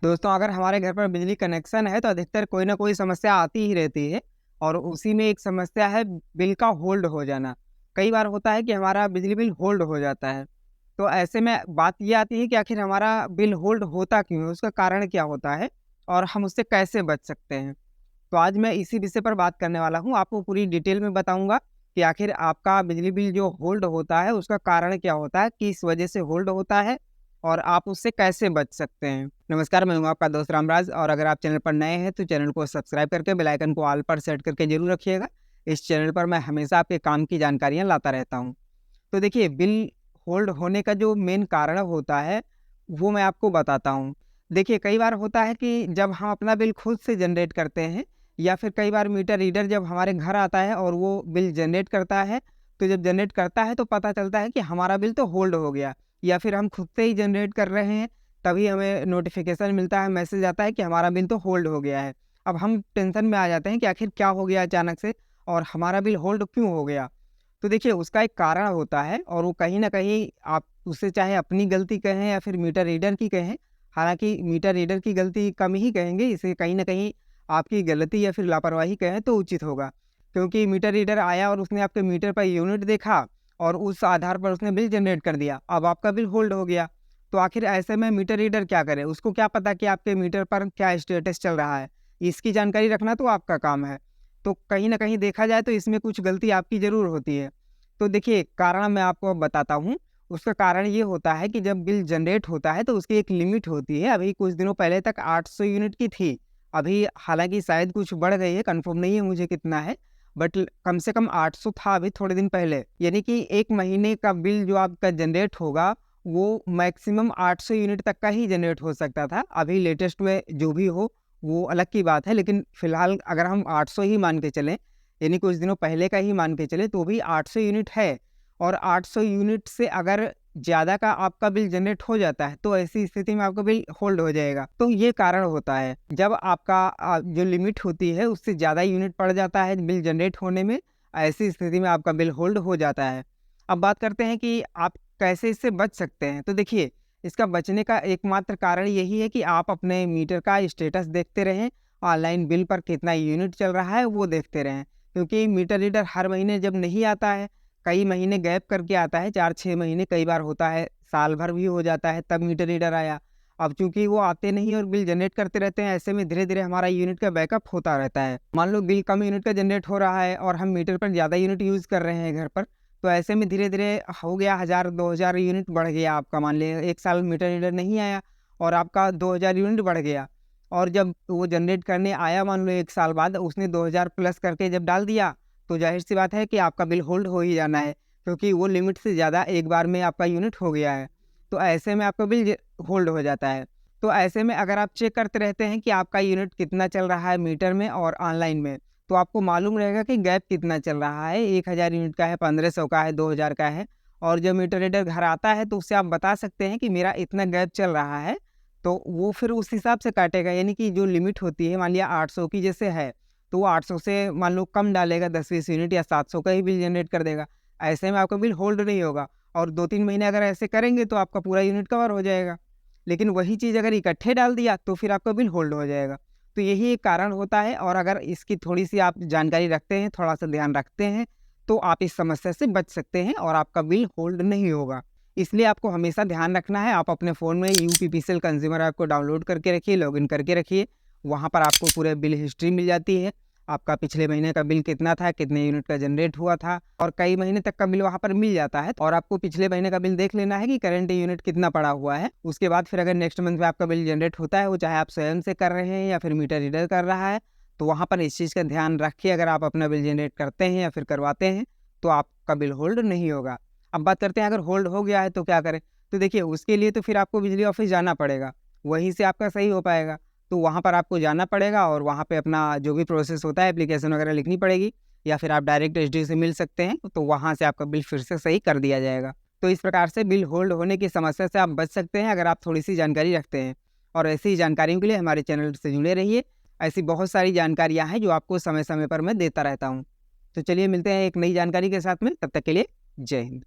दोस्तों, अगर हमारे घर पर बिजली कनेक्शन है तो अधिकतर कोई ना कोई समस्या आती ही रहती है। और उसी में एक समस्या है बिल का होल्ड हो जाना। कई बार होता है कि हमारा बिजली बिल होल्ड हो जाता है। तो ऐसे में बात ये आती है कि आखिर हमारा बिल होल्ड होता क्यों है, उसका कारण क्या होता है और हम उससे कैसे बच सकते हैं। तो आज मैं इसी विषय पर बात करने वाला हूँ। आपको पूरी डिटेल में बताऊंगा कि आखिर आपका बिजली बिल जो होल्ड होता है उसका कारण क्या होता है, किस वजह से होल्ड होता है और आप उससे कैसे बच सकते हैं। नमस्कार, मैं हूं आपका दोस्त रामराज। और अगर आप चैनल पर नए हैं तो चैनल को सब्सक्राइब करके बेल आइकन को ऑल पर सेट करके जरूर रखिएगा। इस चैनल पर मैं हमेशा आपके काम की जानकारियां लाता रहता हूं। तो देखिए, बिल होल्ड होने का जो मेन कारण होता है वो मैं आपको बताता हूँ। देखिए, कई बार होता है कि जब हम अपना बिल खुद से जनरेट करते हैं या फिर कई बार मीटर रीडर जब हमारे घर आता है और वो बिल जनरेट करता है, तो जब जनरेट करता है तो पता चलता है कि हमारा बिल तो होल्ड हो गया, या फिर हम खुद से ही जनरेट कर रहे हैं, तभी हमें नोटिफिकेशन मिलता है, मैसेज आता है कि हमारा बिल तो होल्ड हो गया है। अब हम टेंशन में आ जाते हैं कि आखिर क्या हो गया अचानक से और हमारा बिल होल्ड क्यों हो गया। तो देखिए, उसका एक कारण होता है और वो कहीं न कहीं आप उसे चाहे अपनी गलती कहें या फिर मीटर रीडर की कहें, हालाँकि मीटर रीडर की गलती कम ही कहेंगे, इसे कहीं न कहीं आपकी गलती या फिर लापरवाही कहें तो उचित होगा। क्योंकि मीटर रीडर आया और उसने आपके मीटर पर यूनिट देखा और उस आधार पर उसने बिल जनरेट कर दिया। अब आपका बिल होल्ड हो गया। तो आखिर ऐसे में मीटर रीडर क्या करे? उसको क्या पता कि आपके मीटर पर क्या स्टेटस चल रहा है? इसकी जानकारी रखना तो आपका काम है। तो कहीं न कहीं देखा जाए तो इसमें कुछ गलती आपकी ज़रूर होती है। तो देखिए, कारण मैं आपको अब बताता हूँ। उसका कारण ये होता है कि जब बिल जनरेट होता है तो उसकी एक लिमिट होती है। अभी कुछ दिनों पहले तक 800 यूनिट की थी। अभी हालाँकि शायद कुछ बढ़ गई है, कन्फर्म नहीं है मुझे कितना है, बट कम से कम 800 था अभी थोड़े दिन पहले। यानी कि 1 महीने का बिल जो आपका जनरेट होगा, वो मैक्सिमम 800 यूनिट तक का ही जनरेट हो सकता था। अभी लेटेस्ट में जो भी हो, वो अलग की बात है, लेकिन फिलहाल अगर हम 800 ही मान के चलें, यानी कुछ दिनों पहले का ही मान के चलें, तो भी 800 यूनिट है। और 800 यूनिट से अगर ज़्यादा का आपका बिल जनरेट हो जाता है, तो ऐसी स्थिति में आपका बिल होल्ड हो जाएगा। तो ये कारण होता है, जब आपका जो लिमिट होती है उससे ज़्यादा यूनिट पड़ जाता है बिल जनरेट होने में, ऐसी स्थिति में आपका बिल होल्ड हो जाता है। अब बात करते हैं कि आप कैसे इससे बच सकते हैं। तो देखिए, इसका बचने का एकमात्र कारण यही है कि आप अपने मीटर का स्टेटस देखते रहें, ऑनलाइन बिल पर कितना यूनिट चल रहा है वो देखते रहें। क्योंकि मीटर रीडर हर महीने जब नहीं आता है, कई महीने गैप करके आता है, 4-6 महीने कई बार होता है, साल भर भी हो जाता है तब मीटर रीडर आया। अब चूँकि वो आते नहीं और बिल जनरेट करते रहते हैं, ऐसे में धीरे-धीरे हमारा यूनिट का बैकअप होता रहता है। मान लो बिल कम यूनिट का जनरेट हो रहा है और हम मीटर पर ज़्यादा यूनिट यूज़ कर रहे हैं घर पर, तो ऐसे में धीरे-धीरे हो गया 1000-2000 यूनिट बढ़ गया आपका। मान लें 1 साल मीटर रीडर नहीं आया और आपका 2000 यूनिट बढ़ गया। और जब वो जनरेट करने आया मान लो 1 साल बाद, उसने 2000 प्लस करके जब डाल दिया, तो ज़ाहिर-सी बात है कि आपका बिल होल्ड हो ही जाना है, क्योंकि वो लिमिट से ज़्यादा एक बार में आपका यूनिट हो गया है। तो ऐसे में आपका बिल होल्ड हो जाता है। तो ऐसे में अगर आप चेक करते रहते हैं कि आपका यूनिट कितना चल रहा है मीटर में और ऑनलाइन में, तो आपको मालूम रहेगा कि गैप कितना चल रहा है, 1000 यूनिट का है, 1500 का है, 2000 का है। और जब मीटर रीडर घर आता है तो उससे आप बता सकते हैं कि मेरा इतना गैप चल रहा है, तो वो फिर उस हिसाब से काटेगा। यानी कि जो लिमिट होती है, मान लिया 800 की जैसे है, तो वो 800 से मान लो कम डालेगा, 10-20 यूनिट या 700 का ही बिल जनरेट कर देगा। ऐसे में आपका बिल होल्ड नहीं होगा और 2-3 महीने अगर ऐसे करेंगे तो आपका पूरा यूनिट कवर हो जाएगा। लेकिन वही चीज़ अगर इकट्ठे डाल दिया तो फिर आपका बिल होल्ड हो जाएगा। तो यही एक कारण होता है और अगर इसकी थोड़ी-सी आप जानकारी रखते हैं, थोड़ा-सा ध्यान रखते हैं, तो आप इस समस्या से बच सकते हैं और आपका बिल होल्ड नहीं होगा। इसलिए आपको हमेशा ध्यान रखना है, आप अपने फ़ोन में यूपीपीसीएल कंज्यूमर ऐप को डाउनलोड करके रखिए, लॉगिन करके रखिए। वहाँ पर आपको पूरे बिल हिस्ट्री मिल जाती है। आपका पिछले महीने का बिल कितना था, कितने यूनिट का जनरेट हुआ था और कई महीने तक का बिल वहाँ पर मिल जाता है। और आपको पिछले महीने का बिल देख लेना है कि करंट यूनिट कितना पड़ा हुआ है। उसके बाद फिर अगर नेक्स्ट मंथ में आपका बिल जनरेट होता है, वो चाहे आप स्वयं से कर रहे हैं या फिर मीटर रीडर कर रहा है, तो वहाँ पर इस चीज़ का ध्यान रखिए। अगर आप अपना बिल जनरेट करते हैं या फिर करवाते हैं, तो आपका बिल होल्ड नहीं होगा। अब बात करते हैं अगर होल्ड हो गया है तो क्या करें? तो देखिए, उसके लिए तो फिर आपको बिजली ऑफ़िस जाना पड़ेगा, वहीं से आपका सही हो पाएगा। तो वहाँ पर आपको जाना पड़ेगा और वहाँ पे अपना जो भी प्रोसेस होता है, एप्लीकेशन वगैरह लिखनी पड़ेगी, या फिर आप डायरेक्ट एसडीओ से मिल सकते हैं, तो वहाँ से आपका बिल फिर से सही कर दिया जाएगा। तो इस प्रकार से बिल होल्ड होने की समस्या से आप बच सकते हैं अगर आप थोड़ी-सी जानकारी रखते हैं। और ऐसी ही जानकारियों के लिए हमारे चैनल से जुड़े रहिए। ऐसी बहुत सारी जानकारियाँ हैं जो आपको समय-समय पर मैं देता रहता हूँ। तो चलिए मिलते हैं एक नई जानकारी के साथ में, तब तक के लिए जय हिंद।